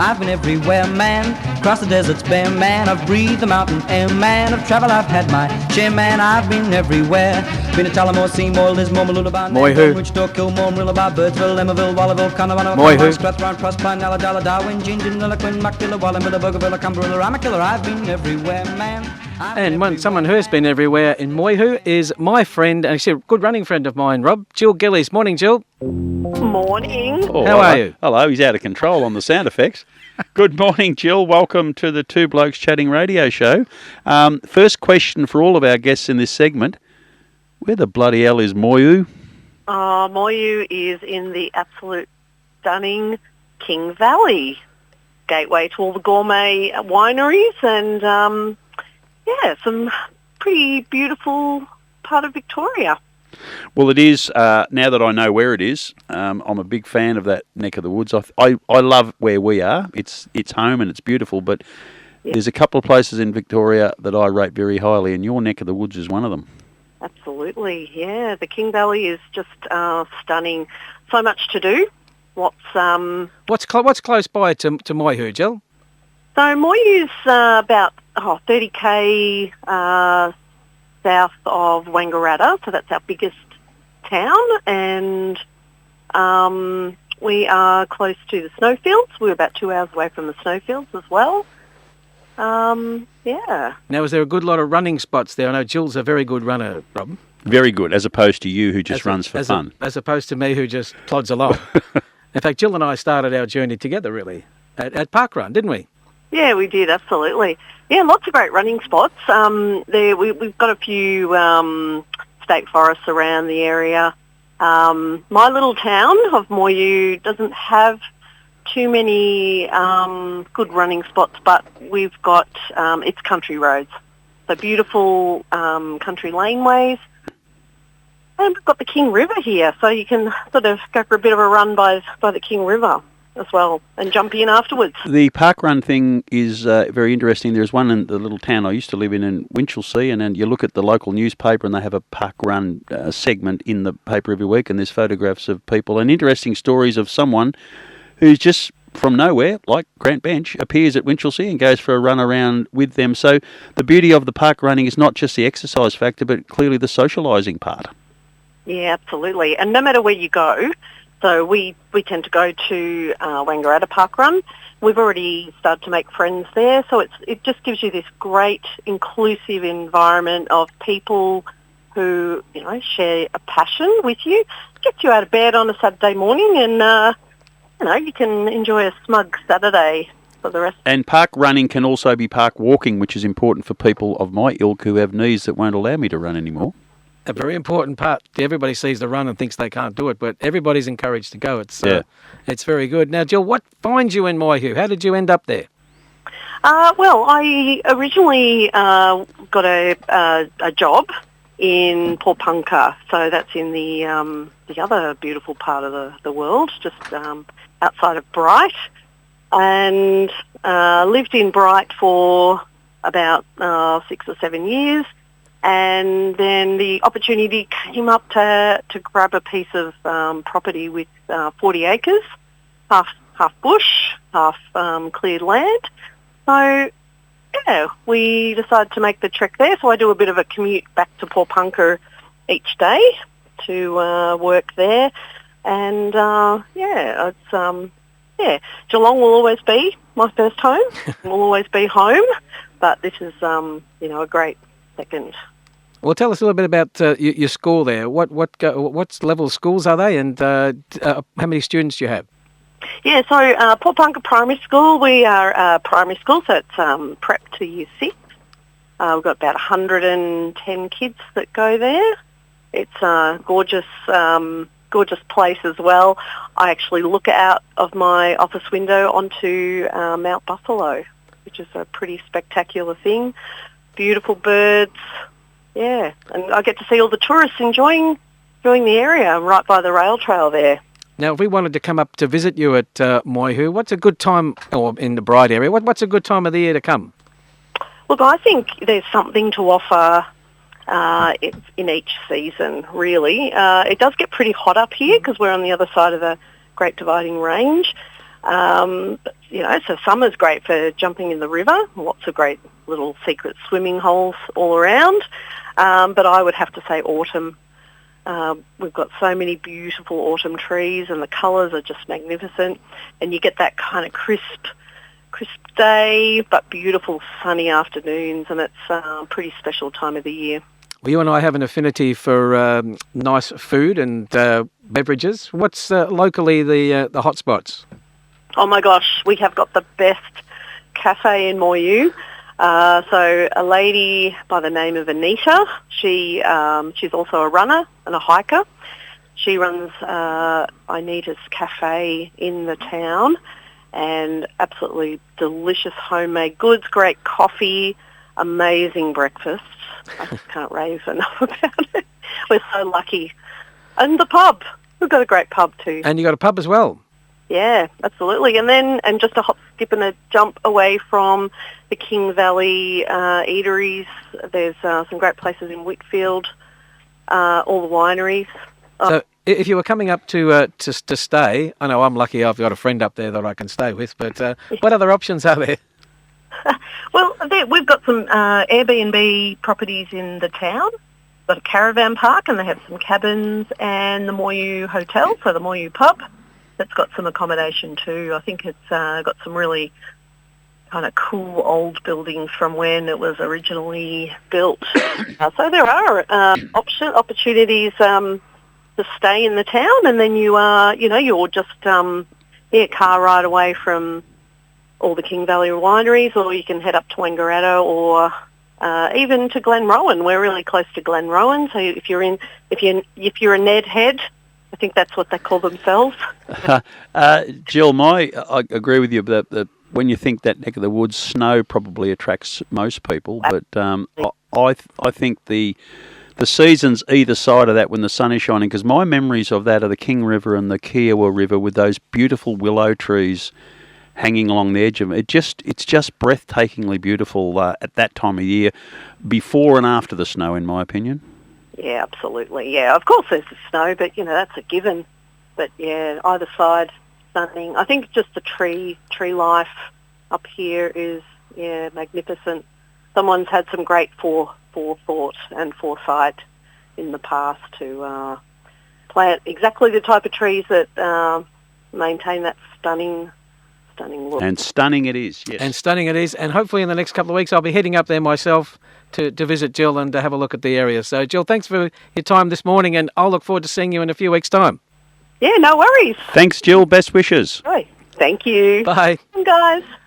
I've been everywhere, man. Across the deserts bare, man. I've breathed the mountain air, man. I've travelled, I've had my share, man. I've been everywhere. Been to Tullamore, Seymour, Lismore, Mooloolaba, Moyhu, Wichita, Kilmore, Marillaba, Birdsville, Emmaville, Wallaville, Conowano, Moyhu, Strathround, Proserpine, Alladala, Darwin, Gingin, Lilliquin, Muckdilla, Wallumbilla, Bougainville, Cumberland, I'm a killer. I've been everywhere, man. and someone who has been everywhere in Moyhu is my friend, and actually a good running friend of mine, Rob, Jill Gillies. Morning, Jill. Morning. Oh, How are you? Hello, he's out of control on the sound effects. Good morning, Jill. Welcome to the Two Blokes Chatting radio show. First question for all of our guests in this segment. Where the bloody hell is Moyhu? Moyhu is in the absolute stunning King Valley. Gateway to all the gourmet wineries and, some pretty beautiful part of Victoria. Well, it is, now that I know where it is, I'm a big fan of that neck of the woods. I love where we are. It's home and it's beautiful, but there's a couple of places in Victoria that I rate very highly, and your neck of the woods is one of them. Absolutely, yeah. The King Valley is just stunning. So much to do. What's close by to Moyhu, Jill? So Moyhu's about 30k south of Wangaratta, so that's our biggest town, and we are close to the snowfields. We're about 2 hours away from the snowfields as well. Now, is there a good lot of running spots there? I know Jill's a very good runner, Rob. Very good, as opposed to you who just runs for fun. As opposed to me who just plods along. In fact, Jill and I started our journey together, really, at Parkrun, didn't we? Yeah, we did, absolutely. Yeah, lots of great running spots. We've got a few state forests around the area. My little town of Moyhu doesn't have too many good running spots, but we've got it's country roads, so beautiful country laneways. And we've got the King River here, so you can sort of go for a bit of a run by the King River as well and jump in afterwards. The parkrun thing is very interesting. There's one in the little town I used to live in Winchelsea, and then you look at the local newspaper and they have a parkrun segment in the paper every week, and there's photographs of people and interesting stories of someone who's just from nowhere, like Grant Bench, appears at Winchelsea and goes for a run around with them. So the beauty of the park running is not just the exercise factor, but clearly the socialising part. Yeah, absolutely. And no matter where you go, so we tend to go to Wangaratta Parkrun. We've already started to make friends there, so it just gives you this great inclusive environment of people who, share a passion with you. Gets you out of bed on a Saturday morning and, you can enjoy a smug Saturday for the rest. And park running can also be park walking, which is important for people of my ilk who have knees that won't allow me to run anymore. A very important part. Everybody sees the run and thinks they can't do it, but everybody's encouraged to go. It's very good. Now, Jill, what finds you in Moyhu? How did you end up there? Well, I originally got a job in Porepunkah, so that's in the other beautiful part of the world, just outside of Bright, and lived in Bright for about 6 or 7 years. And then the opportunity came up to grab a piece of property with 40 acres, half bush, half cleared land. So, we decided to make the trek there. So I do a bit of a commute back to Porepunkah each day to work there. And, Geelong will always be my first home. Will always be home. But this is, a great second. Well, tell us a little bit about your school there. What level of schools are they, and how many students do you have? Yeah, so Porepunkah Primary School, we are a primary school, so it's prep to year 6. We've got about 110 kids that go there. It's a gorgeous place as well. I actually look out of my office window onto Mount Buffalo, which is a pretty spectacular thing. Beautiful birds, yeah, and I get to see all the tourists enjoying the area right by the rail trail there. Now, if we wanted to come up to visit you at Moyhu, what's a good time, or in the Bright area, what's a good time of the year to come? Look, I think there's something to offer in each season, really. It does get pretty hot up here because we're on the other side of the Great Dividing Range. So summer's great for jumping in the river. Lots of great little secret swimming holes all around. But I would have to say autumn. We've got so many beautiful autumn trees, and the colours are just magnificent. And you get that kind of crisp day, but beautiful sunny afternoons, and it's a pretty special time of the year. Well, you and I have an affinity for nice food and beverages. What's locally the hot spots? Oh my gosh, we have got the best cafe in Moyu. So a lady by the name of Anita, she's also a runner and a hiker. She runs Anita's Cafe in the town, and absolutely delicious homemade goods, great coffee, amazing breakfasts. I just can't rave enough about it. We're so lucky. And the pub. We've got a great pub too. And you got a pub as well. Yeah, absolutely. And just a hop, skip and a jump away from the King Valley eateries. There's some great places in Whitfield, all the wineries. So if you were coming up to stay, I know I'm lucky I've got a friend up there that I can stay with, but what other options are there? Well, we've got some Airbnb properties in the town. We've got a caravan park, and they have some cabins, and the Moyu Hotel, so the Moyu pub. That's got some accommodation too. I think it's got some really kind of cool old buildings from when it was originally built. So there are opportunities to stay in the town, and then you're just a car ride away from all the King Valley wineries, or you can head up to Wangaratta, or even to Glenrowan. We're really close to Glenrowan, so if you're a Ned head, I think that's what they call themselves. Jill, I agree with you that when you think that neck of the woods, snow probably attracts most people. But I think the seasons either side of that when the sun is shining, because my memories of that are the King River and the Kiowa River with those beautiful willow trees hanging along the edge of it. It's just breathtakingly beautiful at that time of year, before and after the snow, in my opinion. Yeah, absolutely. Yeah, of course there's the snow, but that's a given. But yeah, either side, stunning. I think just the tree life up here is magnificent. Someone's had some great forethought and foresight in the past to plant exactly the type of trees that maintain that stunning look. And stunning it is, yes. And stunning it is. And hopefully in the next couple of weeks I'll be heading up there myself to visit Jill and to have a look at the area. So, Jill, thanks for your time this morning, and I'll look forward to seeing you in a few weeks' time. Yeah, no worries. Thanks, Jill. Best wishes. Right. Thank you. Bye. Guys.